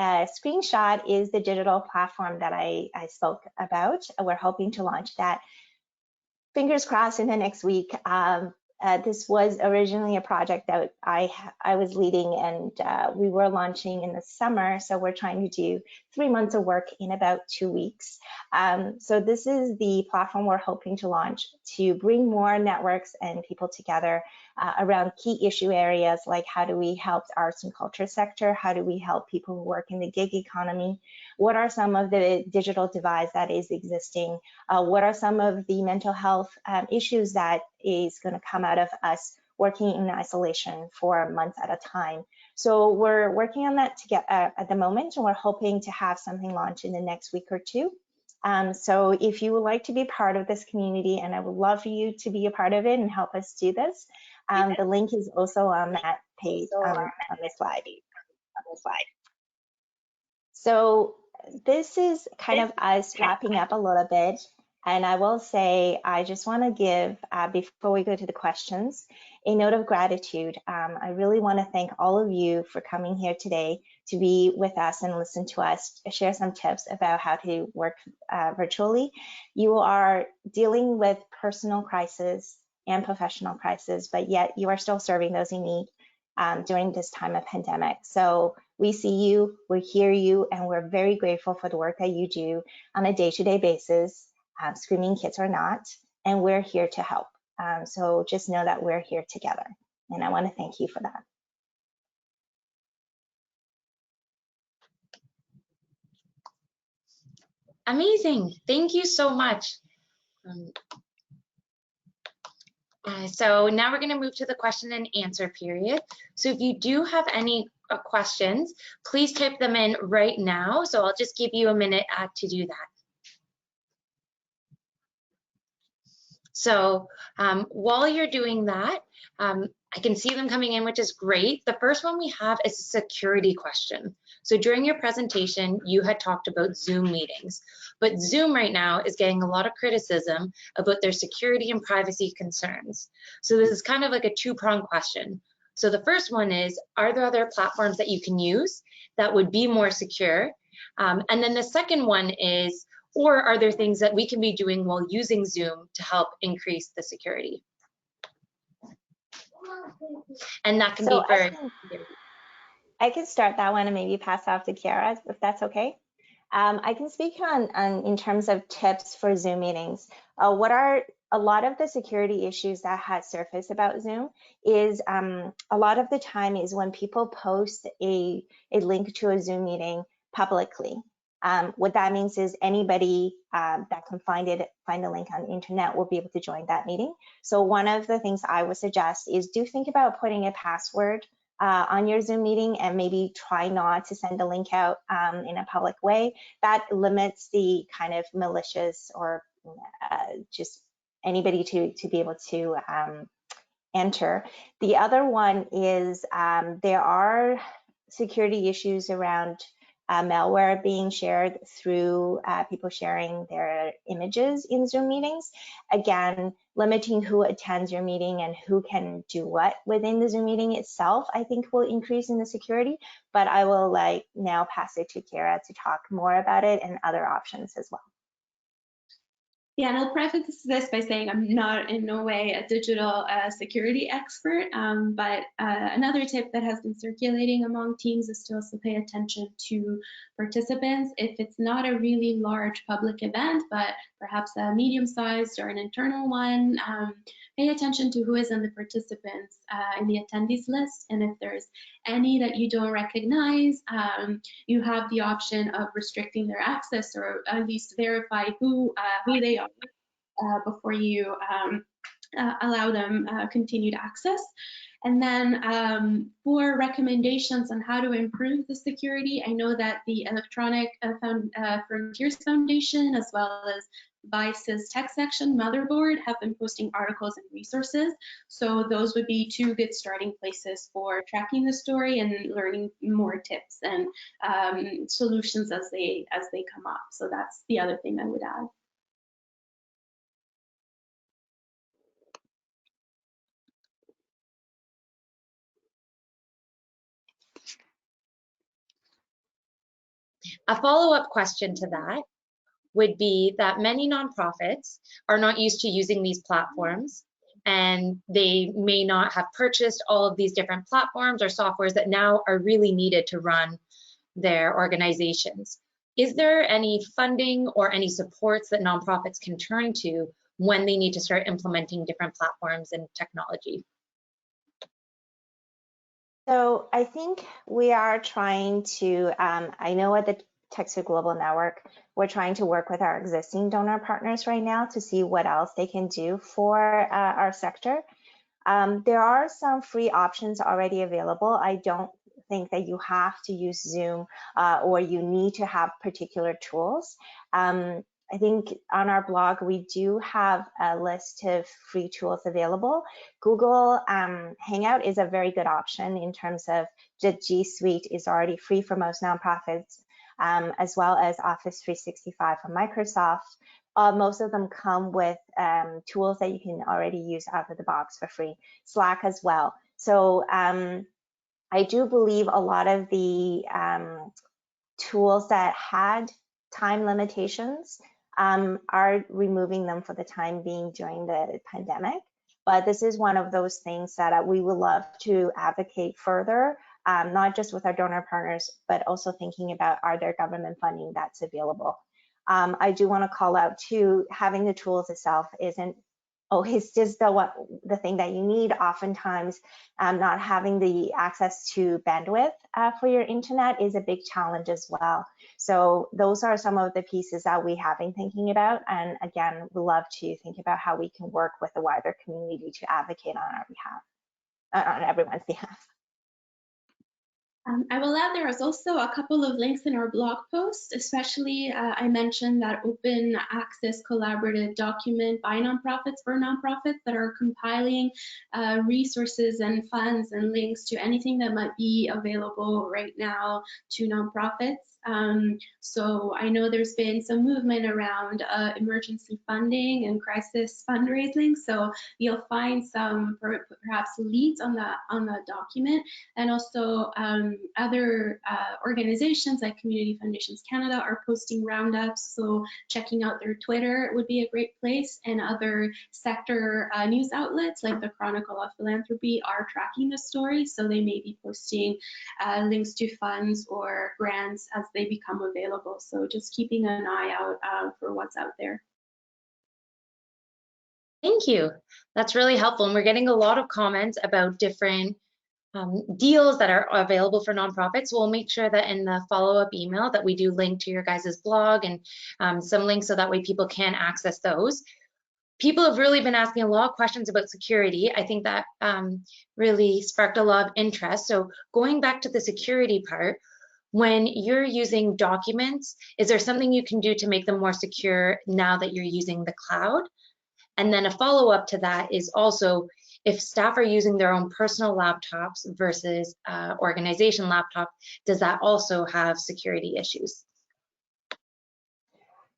screenshot is the digital platform that I spoke about. We're hoping to launch that, fingers crossed, in the next week. This was originally a project that I was leading, and we were launching in the summer. So we're trying to do 3 months of work in about 2 weeks. So this is the platform we're hoping to launch to bring more networks and people together around key issue areas like how do we help the arts and culture sector? How do we help people who work in the gig economy? What are some of the digital divides that is existing? What are some of the mental health issues that is going to come out of us working in isolation for months at a time? So we're working on that to get at the moment, and we're hoping to have something launched in the next week or two. So if you would like to be part of this community, and I would love for you to be a part of it and help us do this, the link is also on that page on the slide. So this is kind of us wrapping up a little bit. And I will say, I just want to give, before we go to the questions, a note of gratitude. I really want to thank all of you for coming here today to be with us and listen to us, share some tips about how to work virtually. You are dealing with personal crisis and professional crisis, but yet you are still serving those in need during this time of pandemic. So we see you, we hear you, and we're very grateful for the work that you do on a day-to-day basis, screaming kids or not, and we're here to help. So just know that we're here together, and I want to thank you for that. Amazing. Thank you so much. So now we're going to move to the question and answer period. So if you do have any questions, please type them in right now. So I'll just give you a minute to do that. So while you're doing that, I can see them coming in, which is great. The first one we have is a security question. So during your presentation, you had talked about Zoom meetings, but Zoom right now is getting a lot of criticism about their security and privacy concerns. So this is kind of like a two-pronged question. So the first one is, are there other platforms that you can use that would be more secure? And then the second one is, or are there things that we can be doing while using Zoom to help increase the security? And that can be for... I can start that one and maybe pass off to Kiara, if that's okay. I can speak on in terms of tips for Zoom meetings. What are a lot of the security issues that has surfaced about Zoom is a lot of the time is when people post a link to a Zoom meeting publicly. What that means is anybody that can find a link on the internet will be able to join that meeting. So one of the things I would suggest is do think about putting a password on your Zoom meeting, and maybe try not to send a link out in a public way. That limits the kind of malicious or just anybody to be able to enter. The other one is there are security issues around malware being shared through people sharing their images in Zoom meetings. Again, limiting who attends your meeting and who can do what within the Zoom meeting itself, I think will increase in the security, but I will now pass it to Kiara to talk more about it and other options as well. Yeah, and I'll preface this by saying I'm not in no way a digital security expert, but another tip that has been circulating among teams is to also pay attention to participants. If it's not a really large public event, but perhaps a medium-sized or an internal one, pay attention to who is in the participants in the attendees list, and if there's any that you don't recognize, you have the option of restricting their access, or at least verify who they are before you allow them continued access. And then for recommendations on how to improve the security, I know that the Electronic Frontiers Foundation, as well as Vice's tech section, Motherboard, have been posting articles and resources. So those would be two good starting places for tracking the story and learning more tips and solutions as they come up. So that's the other thing I would add. A follow-up question to that would be that many nonprofits are not used to using these platforms, and they may not have purchased all of these different platforms or softwares that now are really needed to run their organizations. Is there any funding or any supports that nonprofits can turn to when they need to start implementing different platforms and technology? So I think we are trying to, I know at the TechSoup Global Network, we're trying to work with our existing donor partners right now to see what else they can do for our sector. There are some free options already available. I don't think that you have to use Zoom or you need to have particular tools. I think on our blog, we do have a list of free tools available. Google Hangout is a very good option in terms of the G Suite is already free for most nonprofits, as well as Office 365 from Microsoft. Most of them come with tools that you can already use out of the box for free. Slack as well. So I do believe a lot of the tools that had time limitations are removing them for the time being during the pandemic. But this is one of those things that we would love to advocate further, not just with our donor partners, but also thinking about are there government funding that's available. I do want to call out too, having the tools itself isn't always just the thing that you need. Oftentimes, not having the access to bandwidth for your internet is a big challenge as well. So those are some of the pieces that we have been thinking about. And again, we love to think about how we can work with the wider community to advocate on our behalf, on everyone's behalf. I will add there is also a couple of links in our blog post, especially I mentioned that open access collaborative document by nonprofits for nonprofits that are compiling resources and funds and links to anything that might be available right now to nonprofits. So I know there's been some movement around emergency funding and crisis fundraising. So you'll find some perhaps leads on the document, and also other organizations like Community Foundations Canada are posting roundups. So checking out their Twitter would be a great place, and other sector news outlets like the Chronicle of Philanthropy are tracking the story. So they may be posting links to funds or grants as they become available. So just keeping an eye out for what's out there. Thank you. That's really helpful. And we're getting a lot of comments about different deals that are available for nonprofits. We'll make sure that in the follow-up email that we do link to your guys' blog and some links so that way people can access those. People have really been asking a lot of questions about security. I think that really sparked a lot of interest. So going back to the security part, when you're using documents, is there something you can do to make them more secure now that you're using the cloud? And then a follow-up to that is also if staff are using their own personal laptops versus organization laptop, does that also have security issues?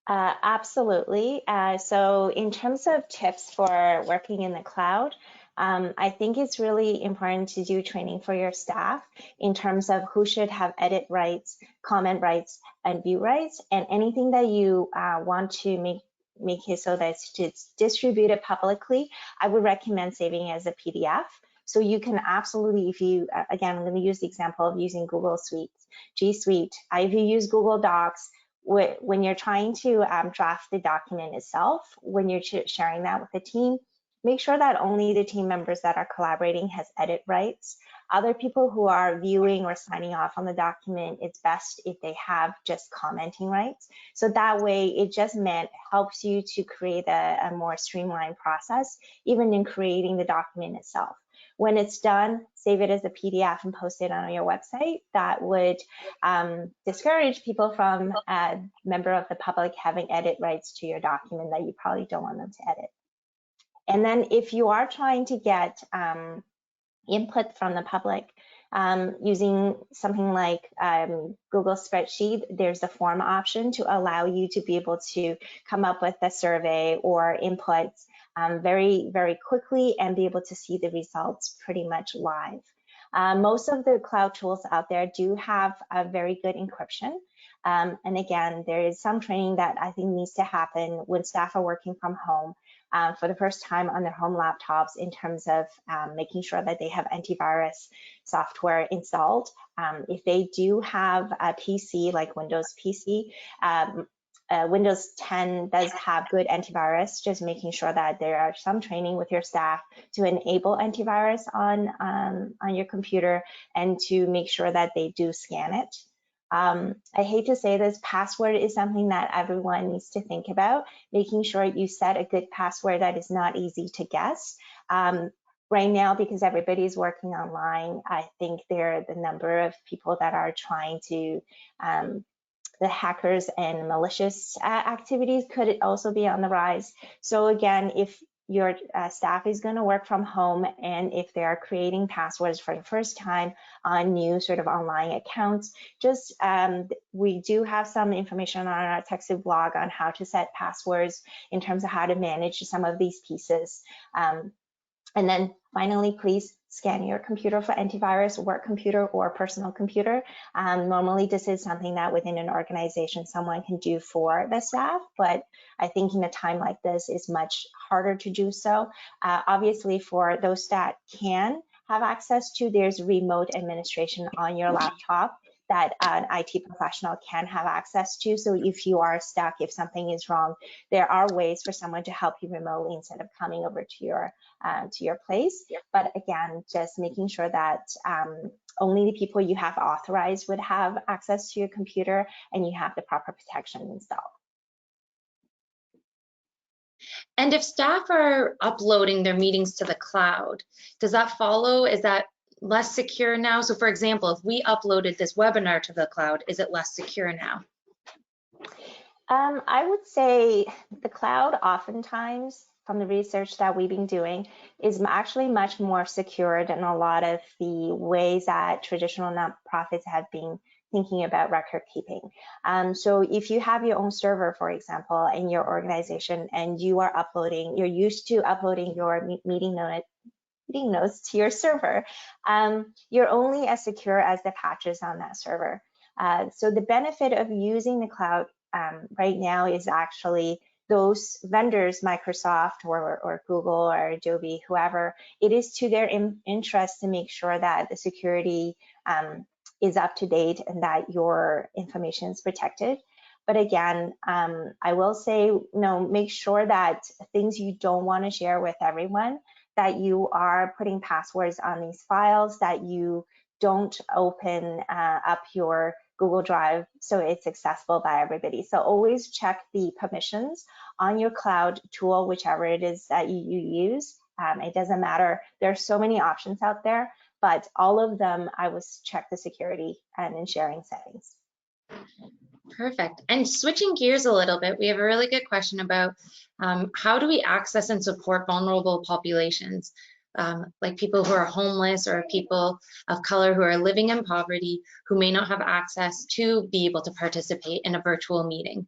Absolutely. So in terms of tips for working in the cloud, I think it's really important to do training for your staff in terms of who should have edit rights, comment rights, and view rights, and anything that you want to make it so that it's distributed publicly. I would recommend saving it as a PDF. So you can absolutely, if you, again, I'm going to use the example of using Google Suite, G Suite. If you use Google Docs, when you're trying to draft the document itself, when you're sharing that with the team, make sure that only the team members that are collaborating has edit rights. Other people who are viewing or signing off on the document, it's best if they have just commenting rights. So that way it just helps you to create a more streamlined process, even in creating the document itself. When it's done, save it as a PDF and post it on your website. That would discourage people from a member of the public having edit rights to your document that you probably don't want them to edit. And then if you are trying to get input from the public using something like Google Spreadsheet, there's a form option to allow you to be able to come up with a survey or inputs very, very quickly and be able to see the results pretty much live. Most of the cloud tools out there do have a very good encryption. And again, there is some training that I think needs to happen when staff are working from home for the first time on their home laptops in terms of making sure that they have antivirus software installed. If they do have a PC like Windows PC, Windows 10 does have good antivirus, just making sure that there are some training with your staff to enable antivirus on your computer and to make sure that they do scan it. I hate to say this, password is something that everyone needs to think about, making sure you set a good password that is not easy to guess. Right now, because everybody's working online, I think the number of people that are trying to the hackers and malicious activities could also be on the rise. So again, if your staff is going to work from home and if they're creating passwords for the first time on new sort of online accounts, just we do have some information on our TechSoup blog on how to set passwords in terms of how to manage some of these pieces. And then finally, please scan your computer for antivirus, work computer or personal computer. Normally, this is something that within an organization someone can do for the staff, but I think in a time like this, it's much harder to do so. Obviously, for those that can have access to, there's remote administration on your laptop that an IT professional can have access to. So if you are stuck, if something is wrong, there are ways for someone to help you remotely instead of coming over to your place. But again, just making sure that only the people you have authorized would have access to your computer and you have the proper protection installed. And if staff are uploading their meetings to the cloud, does that follow? Is that less secure now? So for example, if we uploaded this webinar to the cloud, is it less secure now? I would say the cloud oftentimes, from the research that we've been doing, is actually much more secure than a lot of the ways that traditional nonprofits have been thinking about record keeping. So if you have your own server, for example, in your organization and you are uploading, you're used to uploading your meeting notes to your server, you're only as secure as the patches on that server. So the benefit of using the cloud right now is actually those vendors, Microsoft or Google or Adobe, whoever, it is to their interest to make sure that the security is up to date and that your information is protected. But again, I will say, make sure that things you don't want to share with everyone, that you are putting passwords on these files, that you don't open up your Google Drive so it's accessible by everybody. So always check the permissions on your cloud tool, whichever it is that you use. It doesn't matter. There's so many options out there, but all of them, I would check the security and in sharing settings. Perfect. And switching gears a little bit, we have a really good question about how do we access and support vulnerable populations, like people who are homeless or people of color who are living in poverty, who may not have access to be able to participate in a virtual meeting?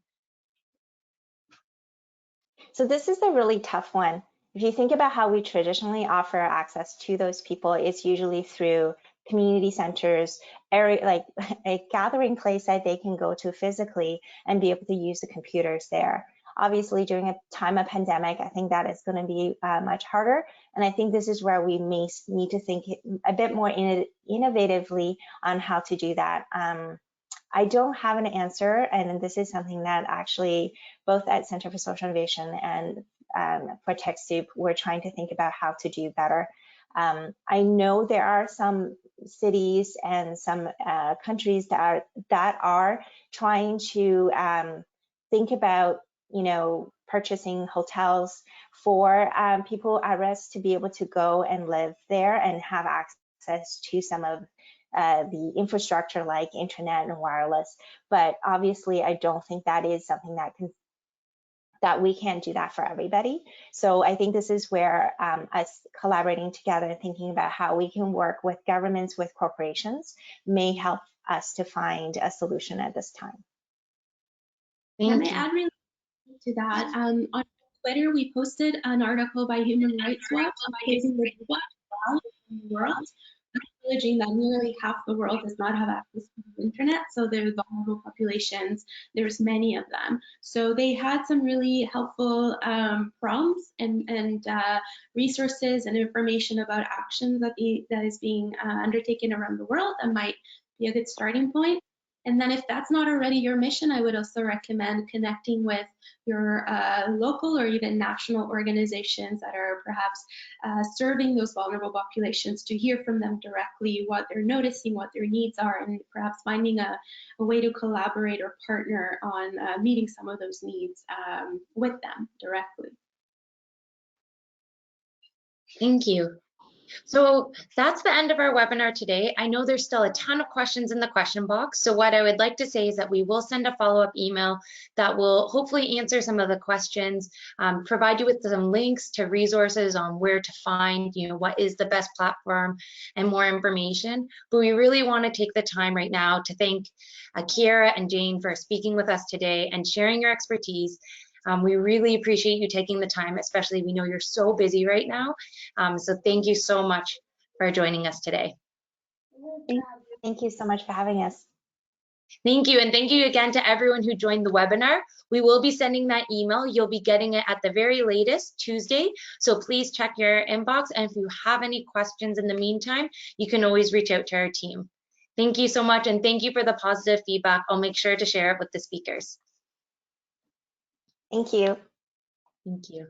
So this is a really tough one. If you think about how we traditionally offer access to those people, it's usually through community centers, like a gathering place that they can go to physically and be able to use the computers there. Obviously, during a time of pandemic, I think that is going to be much harder. And I think this is where we may need to think a bit more innovatively on how to do that. I don't have an answer, and this is something that actually both at Center for Social Innovation and for TechSoup, we're trying to think about how to do better. I know there are some cities and some countries that are trying to think about, purchasing hotels for people at risk to be able to go and live there and have access to some of the infrastructure like internet and wireless. But obviously, I don't think that is something that we can't do that for everybody. So I think this is where us collaborating together, thinking about how we can work with governments, with corporations, may help us to find a solution at this time. Can I add really to that? On Twitter, we posted an article by Human Rights Watch in the world, acknowledging that nearly half the world does not have access to the internet, so there's vulnerable populations, there's many of them. So they had some really helpful prompts and resources and information about actions that is being undertaken around the world that might be a good starting point. And then if that's not already your mission, I would also recommend connecting with your local or even national organizations that are perhaps serving those vulnerable populations, to hear from them directly what they're noticing, what their needs are, and perhaps finding a way to collaborate or partner on meeting some of those needs with them directly. Thank you. So that's the end of our webinar today. I know there's still a ton of questions in the question box. So what I would like to say is that we will send a follow-up email that will hopefully answer some of the questions, provide you with some links to resources on where to find, what is the best platform and more information. But we really want to take the time right now to thank Kiara and Jane for speaking with us today and sharing your expertise. We really appreciate you taking the time, especially we know you're so busy right now. So thank you so much for joining us today. Thank you so much for having us. Thank you, and thank you again to everyone who joined the webinar. We will be sending that email. You'll be getting it at the very latest Tuesday, so please check your inbox, and if you have any questions in the meantime, you can always reach out to our team. Thank you so much, and thank you for the positive feedback. I'll make sure to share it with the speakers. Thank you. Thank you.